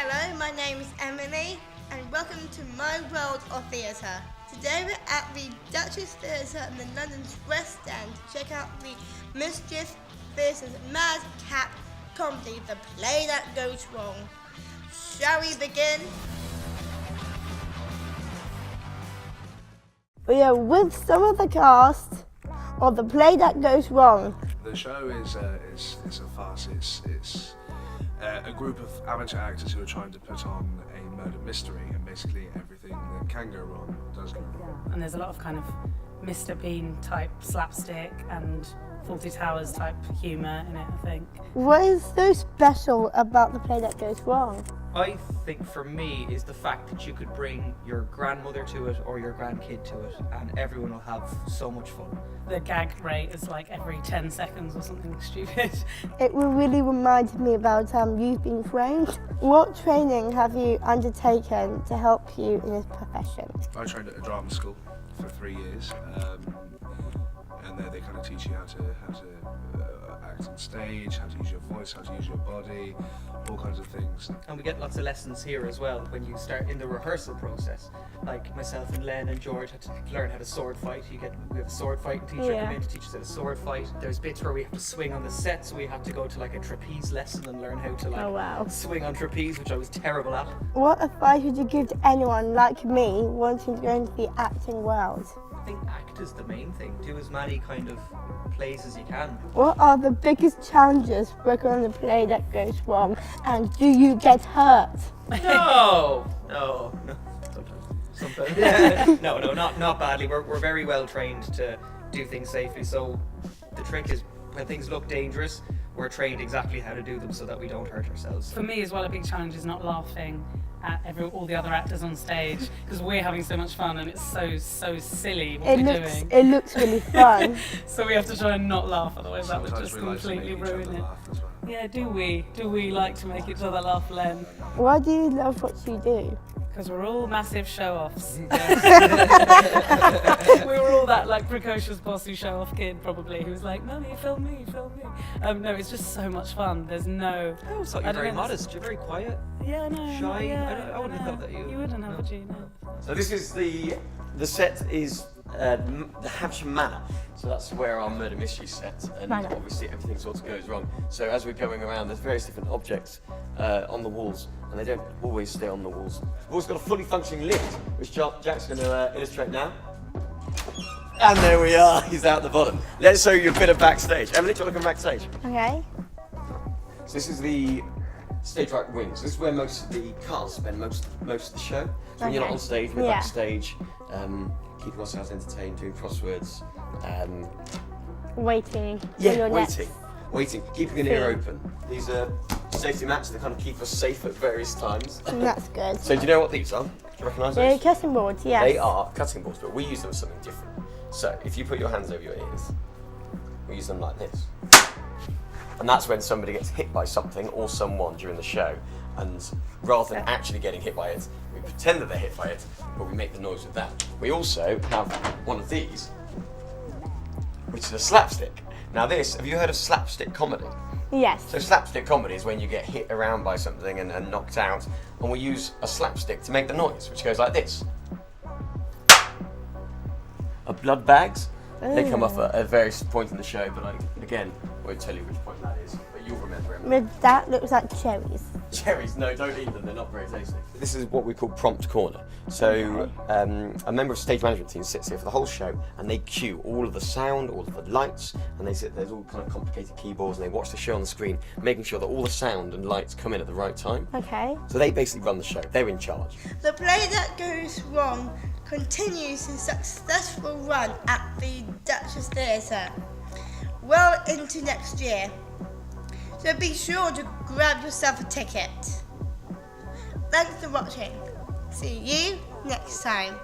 Hello, my name is Emily and welcome to my world of theatre. Today we're at the Duchess Theatre in the London's West End to check out the Mischief Theatre's madcap comedy, The Play That Goes Wrong. Shall we begin? We are with some of the cast of The Play That Goes Wrong. The show is a farce. It's a group of amateur actors who are trying to put on a murder mystery, and basically everything that can go wrong does go wrong. And there's a lot of kind of Mr. Bean type slapstick and Fawlty Towers type humour in it, I think. What is so special about The Play That Goes Wrong? I think for me is the fact that you could bring your grandmother to it or your grandkid to it and everyone will have so much fun. The gag rate is like every 10 seconds or something stupid. It really reminded me about you've been framed. What training have you undertaken to help you in this profession? I trained at a drama school for 3 years, and there they kind of teach you how to act on stage, how to use your voice, how to use your body, all kinds of things. And we get lots of lessons here as well when you start in the rehearsal process. Like myself and Len and George had to learn how to sword fight. We have a sword fighting teacher come in to teach us how to sword fight. There's bits where we have to swing on the set, so we had to go to like a trapeze lesson and learn how to swing on trapeze, which I was terrible at. What advice would you give to anyone like me wanting to go into the acting world? I think act is the main thing. Do as many kind of plays as you can. What are the biggest challenges working on The Play That Goes Wrong, and do you get hurt? No. Sometimes. No, not badly. We're very well trained to do things safely. So the trick is when things look dangerous, we're trained exactly how to do them so that we don't hurt ourselves. For me as well, a big challenge is not laughing at all the other actors on stage because we're having so much fun and it's so silly what we're doing. It looks really fun. So we have to try and not laugh, otherwise that would Sometimes just we like to completely make each ruin other it. laugh as well. Yeah, do we like to make each other laugh, Len? Why do you love what you do? Because we're all massive show-offs. We were all that like precocious bossy show-off kid probably who was like, "Mummy, film me, film me." No, it's just so much fun. There's no. I always thought you were very modest. You're very quiet. Yeah, no. Shy. Yeah, I wouldn't have thought that you. You wouldn't have, would you? No. So this is the set is the Hampshire Manor. So that's where our murder mystery is set, and obviously everything sort of goes wrong. So as we're going around, there's various different objects on the walls, and they don't always stay on the walls. We've also got a fully functioning lift, which Jack's going to illustrate now. And there we are. He's out the bottom. Let's show you a bit of backstage. Emily, do you want to come backstage? Okay. So this is the stage right wing. So this is where most of the cast spend most of the show. So when you're not on stage, we're backstage, keeping ourselves entertained, doing crosswords. Waiting. Waiting, keeping an ear open. These are safety mats that kind of keep us safe at various times. That's good. So do you know what these are? Do you recognise They're those? cutting boards, yes. They are cutting boards, but we use them as something different. So if you put your hands over your ears, we use them like this. And that's when somebody gets hit by something or someone during the show, and rather than actually getting hit by it, we pretend that they're hit by it, but we make the noise with that. We also have one of these, which is a slapstick. Now this, have you heard of slapstick comedy? Yes. So slapstick comedy is when you get hit around by something and knocked out, and we use a slapstick to make the noise, which goes like this. Blood bags, they come off at various points in the show, but again, I won't tell you which point that is, but you'll remember it. That looks like cherries. Cherries, no, don't eat them, they're not very tasty. This is what we call prompt corner. So a member of stage management team sits here for the whole show and they cue all of the sound, all of the lights, and they sit there's all kind of complicated keyboards, and they watch the show on the screen, making sure that all the sound and lights come in at the right time. Okay. So they basically run the show, they're in charge. The Play That Goes Wrong continues his successful run at the Duchess Theatre well into next year. So be sure to grab yourself a ticket. Thanks for watching. See you next time.